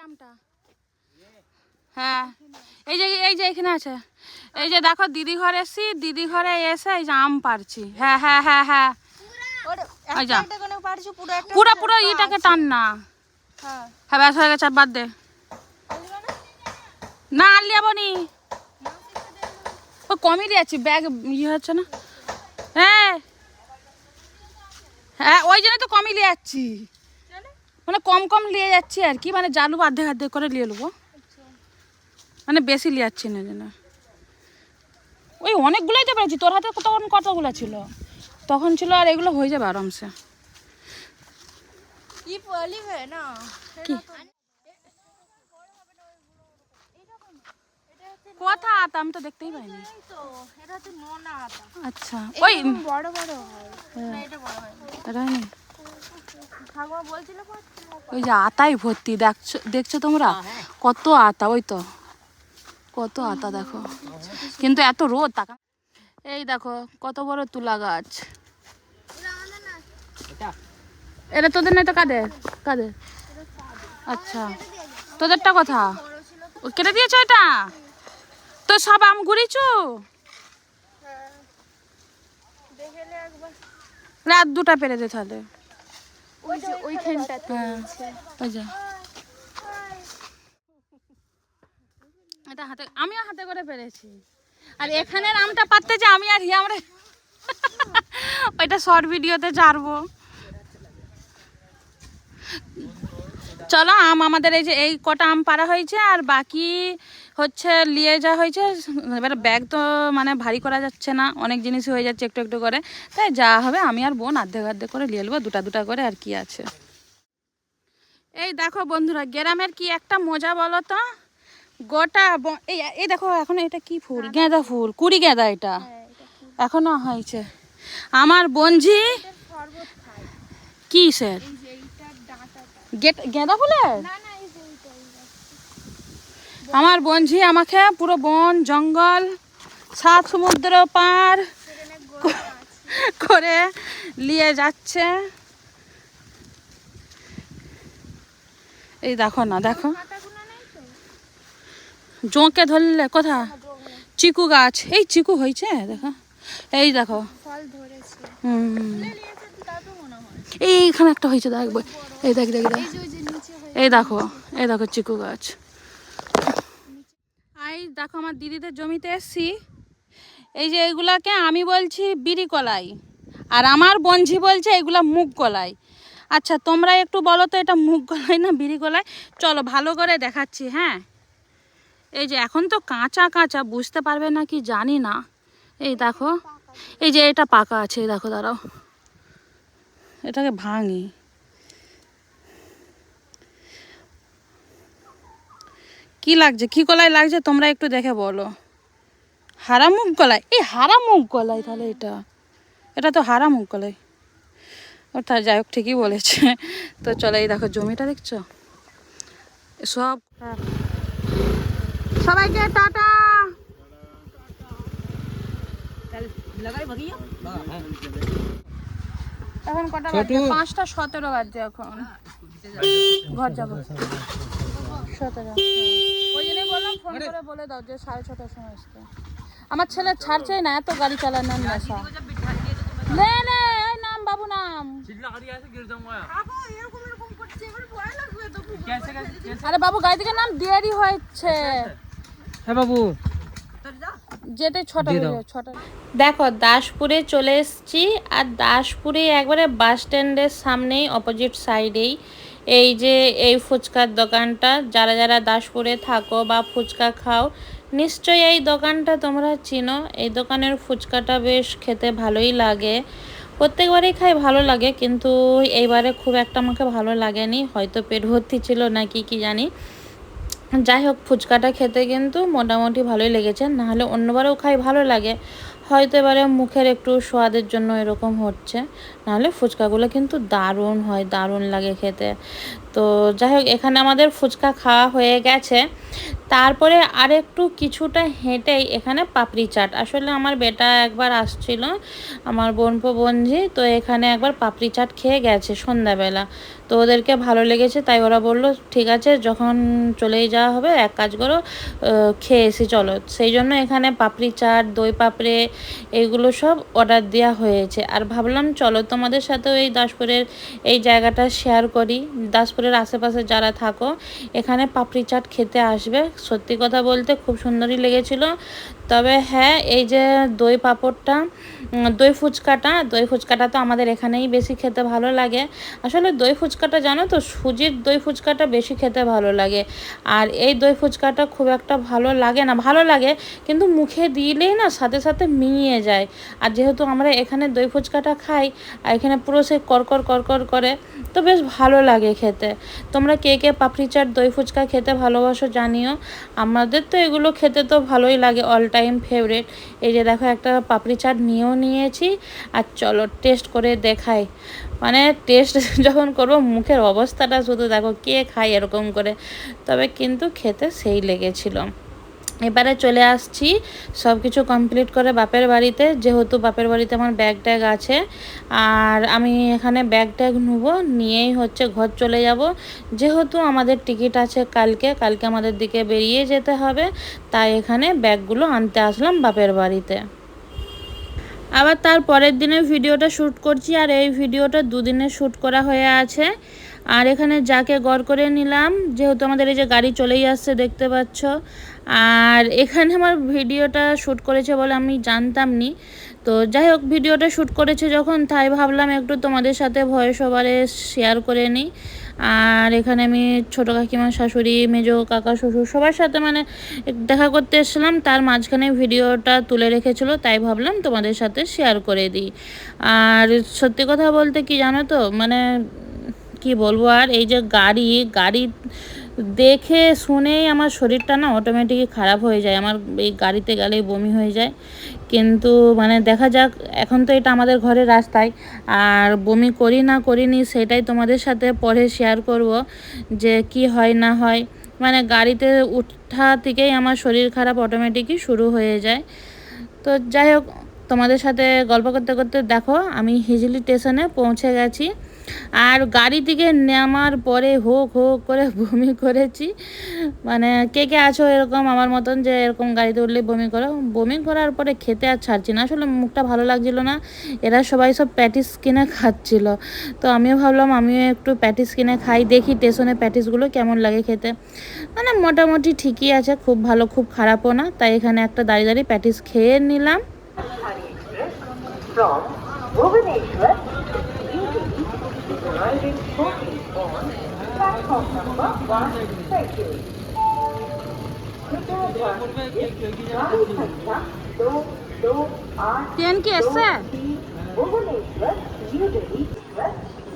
আমটা? হ্যাঁ এই যে এখানে আছে। এই যে দেখো দিদি ঘরে এসছি, দিদি ঘরে এসে এই যে আম পারছি। হ্যাঁ হ্যাঁ হ্যাঁ হ্যাঁ পুরো পুরো ইটাকে টান না। হ্যাঁ ব্যাস হয়ে গেছে, বাদ দে। না আর লিয়াবো নি, ও কমই দিয়েছি, ব্যাগ ইয়ে হচ্ছে না। হ্যাঁ হ্যাঁ ওই জন্য তো কমই লিয়ে যাচ্ছি, মানে কম কম নিয়ে যাচ্ছি আর কি, মানে জালু অর্ধেক অর্ধেক করে নিয়ে নেবো, মানে বেশি নিয়ে যাচ্ছি না যেন। ওই অনেকগুলোই তো পেরেছি, তোর হাতে তখন কতগুলো ছিল? তখন ছিল, আর এগুলো হয়ে যাবে আরামসে। কথা আতা আমি তো দেখতেই পাইনি। আচ্ছা ওই বড় বড় হয়, ওই যে আতাই ভর্তি, দেখছো তোমরা কত আতা, ওই তো কত আতা দেখো, কিন্তু এত রোদ তাকা। এই দেখো কত বড় তুলা গাছ। এটা তোদের নাই তো কাদের কাদের? আচ্ছা তোদেরটা কথা কেটে দিয়েছো এটা? তো সব আম ঘুরিয়েছো? রাত দুটা পেরে দে তাহলে। এটা হাতে, আমিও হাতে করে পেরেছি। আর এখানের আমটা পাততে যে আমি আর আমরা ওইটা শর্ট ভিডিওতে ছাড়বো। চলো আম আমাদের এই যে এই কটা আম পাড়া হয়েছে, আর বাকি হচ্ছে নিয়ে যাওয়া হয়েছে। এবার ব্যাগ তো মানে ভারী করা যাচ্ছে না, অনেক জিনিসই হয়ে যাচ্ছে একটু একটু করে, তাই যা হবে আমি আর বোন অর্ধেক অর্ধেক করে নিয়ে নেবো, দুটা দুটা করে, আর কি আছে। এই দেখো বন্ধুরা, গ্রামের কি একটা মজা বলো তো, গোটা এই দেখো এখন এটা কি ফুল, গাঁদা ফুল, কুড়ি গাঁদা, এটা এখনো হয়েছে। আমার বঞ্জি কি স্যার গাঁদা ফুলের, আমার বঞ্জি আমাকে পুরো বন জঙ্গল 7 সমুদ্র পার করে নিয়ে যাচ্ছে। এই দেখো না, দেখো জোঁকে ধরলে কোথা, চিকু গাছ, এই চিকু হয়েছে দেখো, এই দেখো এইখানে একটা হয়েছে দেখবো, এই দেখ দেখ দেখ, এই দেখো এই দেখো চিকু গাছ। এই দেখো আমার দিদিদের জমিতে এসছি, এই যে এইগুলাকে আমি বলছি বিড়ি কলাই, আর আমার বঞ্জি বলছে এগুলা মুগ কলাই। আচ্ছা তোমরা একটু বলো তো এটা মুগ কলাই না বিড়ি কলাই? চলো ভালো করে দেখাচ্ছি। হ্যাঁ এই যে এখন তো কাঁচা কাঁচা, বুঝতে পারবে না কি জানি না। এই দেখো এই যে এটা পাকা আছে, এই দেখো দাঁড়াও এটাকে ভাঙি। কি লাগছে, কি কলাই লাগছে তোমরা একটু দেখে বলো। হারা মুগ কলাই, এই হারা মুগ কলাই তাহলে এটা তো হারা মুগ কলাই, অর্থাৎ যাই হোক ঠিকই বলেছে। তো চলো এই দেখো জমিটা দেখছো সব। সবাইকে টাটা। এখন কটা বাজে? 5টা 17 বাজে এখন, ঘর যাবো 17। ওই জন্যই বললাম ফোন করে বলে দাও যে 6:30টার সময় আসতে। আমার ছেলে ছাড়ছেই না, এত গাড়ি চালানোর নেশা। নে নে এই নাম বাবু নাম। আরে বাবু গাড়ি থেকে নাম, দেরি হচ্ছে। হ্যাঁ বাবু যেতে 6টা বাজে, 6টা। দেখো দাসপুরে চলে এসেছি, আর দাসপুরে একবারে বাস স্ট্যান্ডের সামনেই অপোজিট সাইডেই এই যে এই ফুচকার দোকানটা। যারা যারা দাসপুরে থাকো বা ফুচকা খাও নিশ্চয়ই এই দোকানটা তোমরা চিনো। এই দোকানের ফুচকাটা বেশ খেতে ভালোই লাগে, প্রত্যেকবারেই খাই ভালো লাগে, কিন্তু এইবারে খুব একটা আমাকে ভালো লাগেনি, হয়তো পেট ভর্তি ছিল নাকি কি জানি। যাই হোক ফুচকাটা খেতে কিন্তু মোটামুটি ভালোই লেগেছে, নাহলে অন্যবারেও খাই ভালো লাগে, হয়তো এবারে মুখের একটু স্বাদের জন্য এরকম হচ্ছে, নাহলে ফুচকাগুলো কিন্তু দারুণ হয়, দারুণ লাগে খেতে। তো যাই হোক, এখানে আমাদের ফুচকা খাওয়া হয়ে গেছে। তারপরে আরেকটু কিছুটা হেঁটেই এখানে পাপড়ি চাট। আসলে আমার বেটা একবার আসছিল, আমার বোনজি, তো এখানে একবার পাপড়ি চাট খেয়ে গেছে সন্ধ্যাবেলা। তো ওদেরকে ভালো লেগেছে, তাই ওরা বললো ঠিক আছে যখন চলেই যাওয়া হবে এক কাজ করো খেয়ে এসি চলো। সেই জন্য এখানে পাপড়ি চাট, দই পাপড়ে এইগুলো সব অর্ডার দেওয়া হয়েছে। আর ভাবলাম চলো তোমাদের সাথেও এই দাসপুরের এই জায়গাটা শেয়ার করি। দাসপুরের আশেপাশে যারা থাকো এখানে পাপড়ি চাট খেতে আসবে। সত্যি কথা বলতে খুব সুন্দরই লেগেছিল। তবে হ্যাঁ, এই যে দই পাঁপড়টা, দই ফুচকাটা তো আমাদের এখানেই বেশি খেতে ভালো লাগে। আসলে দই ফুচকাটা জানো তো, সুজির দই ফুচকাটা বেশি খেতে ভালো লাগে। আর এই দই ফুচকাটা খুব একটা ভালো লাগে না, ভালো লাগে কিন্তু মুখে দিলেই না সাথে সাথে মিলিয়ে যায়। আর যেহেতু আমরা এখানে দই ফুচকাটা খাই, আর এখানে পুরো সে করকর করে, তো বেশ ভালো লাগে খেতে। তোমরা কে কে পাপড়ি চাট, দই ফুচকা খেতে ভালোবাসো জানিও। আমাদের তো এগুলো খেতে তো ভালোই লাগে, অল টাইম ফেভারিট। এই যে দেখো একটা পাপড়ি চাট নিয়েছি। আর চলো টেস্ট করে দেখাই। মানে টেস্ট যখন করবো মুখের অবস্থাটা শুধু দেখো, কে খায় এরকম করে। তবে কিন্তু খেতে সেই লেগেছিল। এবারে চলে আসছি সব কিছু কমপ্লিট করে বাপের বাড়িতে, যেহেতু বাপের বাড়িতে আমার ব্যাগ ট্যাগ আছে। আর আমি এখানে ব্যাগ ট্যাগ নেবো, নিয়েই হচ্ছে ঘর চলে যাব। যেহেতু আমাদের টিকিট আছে কালকে আমাদের দিকে বেরিয়ে যেতে হবে, তাই এখানে ব্যাগগুলো আনতে আসলাম বাপের বাড়িতে। আবার তার পরের দিনের ভিডিওটা শ্যুট করছি, আর এই ভিডিওটা দুদিনে শ্যুট করা হয়ে আছে। আর এখানে যাকে গড় করে নিলাম, যেহেতু আমাদের এই যে গাড়ি চলেই আসছে দেখতে পাচ্ছ। আর এখানে আমার ভিডিওটা শ্যুট করেছে বলে আমি জানতাম নি। তো যাই হোক, ভিডিওটা শ্যুট করেছে যখন, তাই ভাবলাম একটু তোমাদের সাথে ভয়েস ওভারে শেয়ার করে নিই। আর এখানে আমি ছোটো কাকিমা, শাশুড়ি, মেজো কাকা, শ্বশুর সবার সাথে মানে দেখা করতে এসেছিলাম, তার মাঝখানে ভিডিওটা তুলে রেখেছিল, তাই ভাবলাম তোমাদের সাথে শেয়ার করে দিই। আর সত্যি কথা বলতে কি জানো তো, মানে কি বলবো, আর এই যে গাড়ি দেখে শুনেই আমার শরীরটা না অটোমেটিকই খারাপ হয়ে যায়। আমার এই গাড়িতে গেলেই বমি হয়ে যায়। কিন্তু মানে দেখা যাক, এখন তো এটা আমাদের ঘরের রাস্তায়। আর বমি করি না করিনি সেটাই তোমাদের সাথে পরে শেয়ার করব, যে কি হয় না হয়। মানে গাড়িতে উঠা থেকেই আমার শরীর খারাপ অটোমেটিকই শুরু হয়ে যায়। তো যাই হোক, তোমাদের সাথে গল্প করতে করতে দেখো আমি হিজলি স্টেশনে পৌঁছে গেছি। আর গাড়ি থেকে নামার পরে হোক করে বমি করেছি। মানে কে কে আছো এরকম আমার মতন, যে এরকম গাড়িতে উঠলে বমি করো? বমি করার পরে খেতে আর ছাড়ছি না, আসলে মুখটা ভালো লাগছিল না। এরা সবাই সব প্যাটিস কিনে খাচ্ছিল, তো আমিও ভাবলাম আমিও একটু প্যাটিস কিনে খাই, দেখি স্টেশনে প্যাটিসগুলো কেমন লাগে খেতে। মানে মোটামুটি ঠিকই আছে, খুব ভালো খুব খারাপও না। তাই এখানে একটা দাঁড়িয়ে প্যাটিস খেয়ে নিলাম। From Bhubaneswar, New Delhi is arriving shortly on platform number 130. कृपया ध्यान दीजिए, गाड़ी संख्या 228 ट्रेन की ऐसे भुवनेश्वर न्यू दिल्ली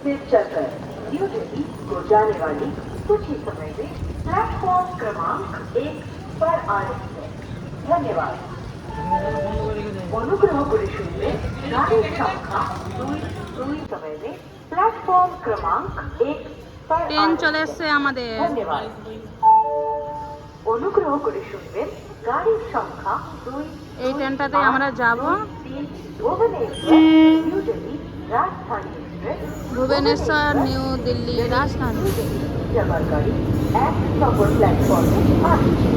से चलकर न्यू दिल्ली को जाने वाली कुछ ही समय में प्लेटफॉर्म क्रमांक 1 पर आ रही है। धन्यवाद। অনুগ্রহ করে শুনবেন গাড়ির সংখ্যা 2 সময়ে প্ল্যাটফর্ম ক্রমাঙ্ক 1 पर ট্রেন চলে এসেছে আমাদের। ধন্যবাদ। অনুগ্রহ করে শুনবেন গাড়ির সংখ্যা 2 এই ট্রেনটাতে আমরা যাব ভুবনেশ্বর নিউ দিল্লি রাজধানী। যাবার গাড়ি 1 নম্বর প্ল্যাটফর্মে আসছে।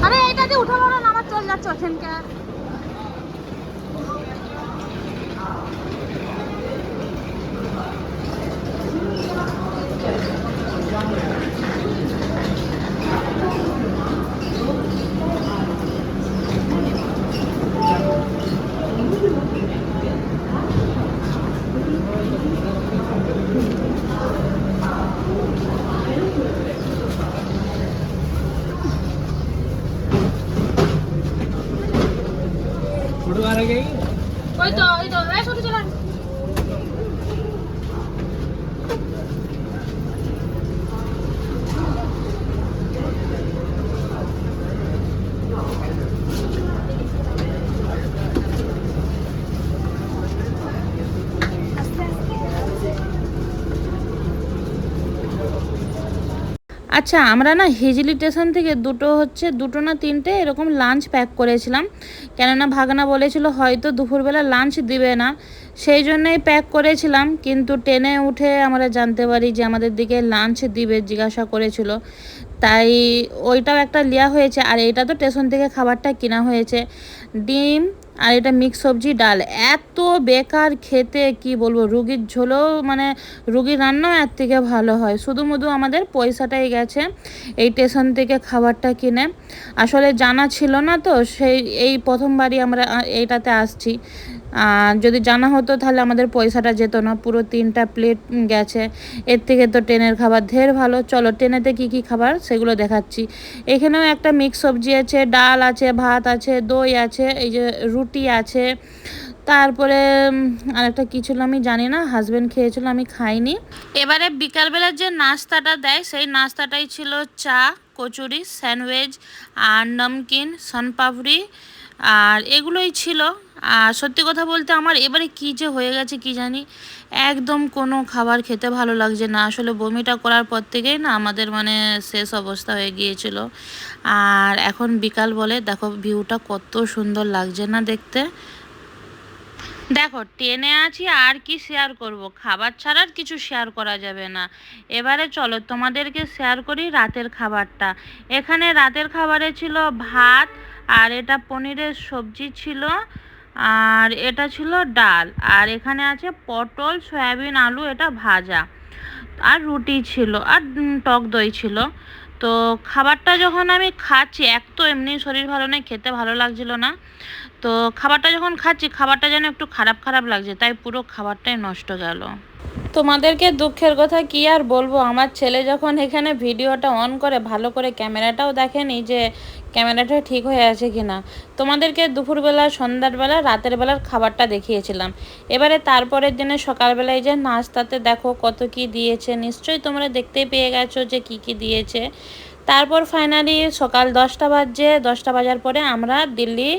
আরে এইটা দিয়ে উঠাবো না, আমার চল যাচ্ছে ওখানকে। ওই তো এই ছোট চলা। আচ্ছা, আমরা না হিজলি স্টেশন থেকে দুটো না তিনটে এরকম লাঞ্চ প্যাক করেছিলাম, কেননা ভাগনা বলেছিল হয়তো দুপুরবেলা লাঞ্চ দিবে না, সেই জন্যই প্যাক করেছিলাম। কিন্তু ট্রেনে উঠে আমরা জানতে পারি যে আমাদের দিকে লাঞ্চ দিবে, জিজ্ঞাসা করেছিল, তাই ওইটাও একটা লিয়া হয়েছে। আর এইটা তো স্টেশন থেকে খাবারটা কেনা হয়েছে, ডিম আর এটা মিক্স সবজি ডাল। এত বেকার খেতে, কি বলবো, রুগীর ঝোলও মানে রুগীর রান্নাও এর থেকে ভালো হয়। শুধু আমাদের পয়সাটাই গেছে এই স্টেশন থেকে খাবারটা কিনে। আসলে জানা ছিল না তো, এই প্রথমবারই আমরা এইটাতে আসছি। যদি জানা হতো তাহলে আমাদের পয়সাটা যেত না, পুরো 3টা প্লেট গেছে। এর থেকে তো ট্রেনের খাবার ঢের ভালো। চলো ট্রেনেতে কি কি খাবার সেগুলো দেখাচ্ছি। এখানেও একটা মিক্স সবজি আছে, ডাল আছে, ভাত আছে, দই আছে, এই যে রুটি আছে। তারপরে আরেকটা কী ছিল আমি জানি না, হাজব্যান্ড খেয়েছিল, আমি খাইনি। এবারে বিকালবেলার যে নাস্তাটা দেয় সেই নাস্তাটাই ছিল চা, কচুরি, স্যান্ডউইচ আর নমকিন, শনপাপড়ি, আর এগুলোই ছিল। আর সত্যি কথা বলতে আমার এবারে কী যে হয়ে গেছে কি জানি, একদম কোনো খাবার খেতে ভালো লাগছে না। আসলে বমিটা করার পর থেকেই না আমাদের মানে শেষ অবস্থা হয়ে গিয়েছিল। আর এখন বিকাল বলে, দেখো ভিউটা কত সুন্দর লাগছে না দেখতে। দেখো ট্রেনে আছি, আর কি শেয়ার করব, খাবার ছাড়া আর কিছু শেয়ার করা যাবে না। এবারে চলো তোমাদেরকে শেয়ার করি রাতের খাবারটা। এখানে রাতের খাবারে ছিল ভাত, আর এটা পনিরের সবজি ছিল, আর এটা ছিল ডাল, আর এখানে আছে পটল, সয়াবিন, আলু, এটা ভাজা, আর রুটি ছিল, আর টক দই ছিল। তো খাবারটা যখন আমি খাচ্ছি, এক তো এমনি শরীর ভালো নেই, খেতে ভালো লাগছিল না, তো খাবারটা যখন খাচ্ছি খাবারটা যেন একটু খারাপ খারাপ লাগছে, তাই পুরো খাবারটাই নষ্ট গেল। তোমাদেরকে দুঃখের কথা কি আর বলবো, আমার ছেলে যখন এখানে ভিডিওটা অন করে ভালো করে ক্যামেরাটাও দেখেনি যে ক্যামেরাটা ঠিক হয়ে আছে কি না। তোমাদেরকে দুপুরবেলা, সন্ধ্যার বেলা, রাতের বেলার খাবারটা দেখিয়েছিলাম। এবারে তারপরের দিনে সকালবেলায় যে নাস্তাতে দেখো কত কি দিয়েছে, নিশ্চয়ই তোমরা দেখতেই পেয়ে গেছো যে কি কি দিয়েছে। তারপর ফাইনালি সকাল 10টা বাজে, 10টা বাজার পরে আমরা দিল্লি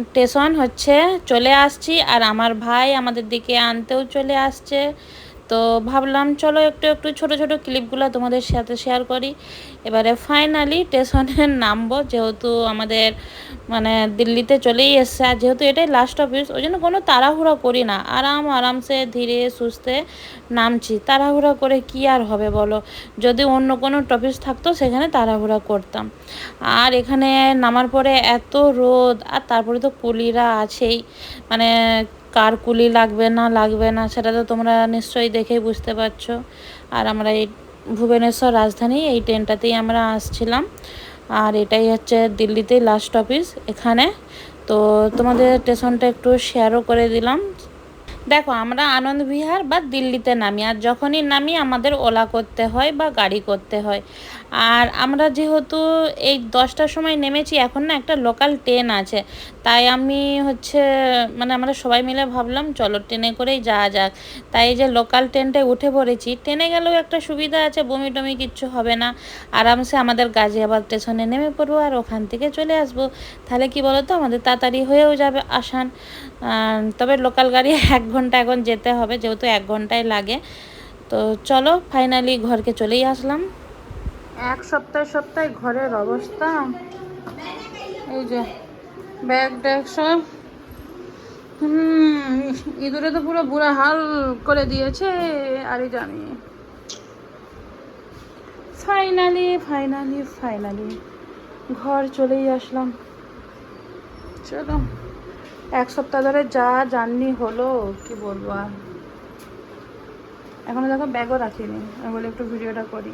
স্টেশন চলে আসছি, আর আমার ভাই আমাদের দিকে আনতেও চলে আসছে। তো ভাবলাম চলো একটু একটু ছোট ছোট ক্লিপগুলো তোমাদের সাথে শেয়ার করি। এবারে ফাইনালি স্টেশনে নামবো, যেহেতু আমাদের মানে দিল্লিতে চলেই এসছে, আর যেহেতু এটাই লাস্ট অফিস, ওই জন্য কোনো তাড়াহুড়ো করি না, আরামসে ধীরে সুস্থে নামছি। তাড়াহুড়ো করে কি আর হবে বলো, যদি অন্য কোনো টপিস থাকতো সেখানে তাড়াহুড়া করতাম। আর এখানে নামার পরে এত রোদ, আর তারপরে তো কুলিরা আছেই, মানে কার কুলি লাগবে না সেটা তো তোমরা নিশ্চয়ই দেখেই বুঝতে পারছো। আর আমরা এই ভুবনেশ্বর রাজধানী এই ট্রেনটাতেই আমরা আসছিলাম, আর এটাই দিল্লিতেই লাস্ট অফিস এখানে। তো তোমাদের স্টেশনটা একটু শেয়ারও করে দিলাম। দেখো আমরা আনন্দ বিহার বা দিল্লিতে নামি, আর যখনই নামি আমাদের ওলা করতে হয় বা গাড়ি করতে হয়। আর আমরা যেহেতু এই 10টার সময় নেমেছি, এখন না একটা লোকাল ট্রেন আছে, তাই আমি মানে আমরা সবাই মিলে ভাবলাম চলো ট্রেনে করেই যাওয়া যাক। তাই যে লোকাল ট্রেনটায় উঠে পড়েছি। ট্রেনে গেলেও একটা সুবিধা আছে, বমি টমি কিচ্ছু হবে না, আরামসে আমাদের গাজিয়াবাদ স্টেশনে নেমে পড়বো আর ওখান থেকে চলে আসবো। তাহলে কি বলো তো, আমাদের তাড়াতাড়ি হয়েও যাবে আসান। তবে লোকাল গাড়ি 1 ঘন্টা এখন যেতে হবে, যেহেতু 1 ঘন্টাই লাগে। তো চলো ফাইনালি ঘরকে চলেই আসলাম। এক সপ্তাহে ঘরের অবস্থা এই যে, ব্যাগ ট্যাগ সব ইঁদুরে তো পুরো বুড়া হাল করে দিয়েছে। আরে জানি ফাইনালি ঘর চলেই আসলাম। চলো 1 সপ্তাহ ধরে যা জার্নি হলো কি বলবো। আর এখনো দেখো ব্যাগও রাখিনি, আমি বলে একটু ভিডিওটা করি।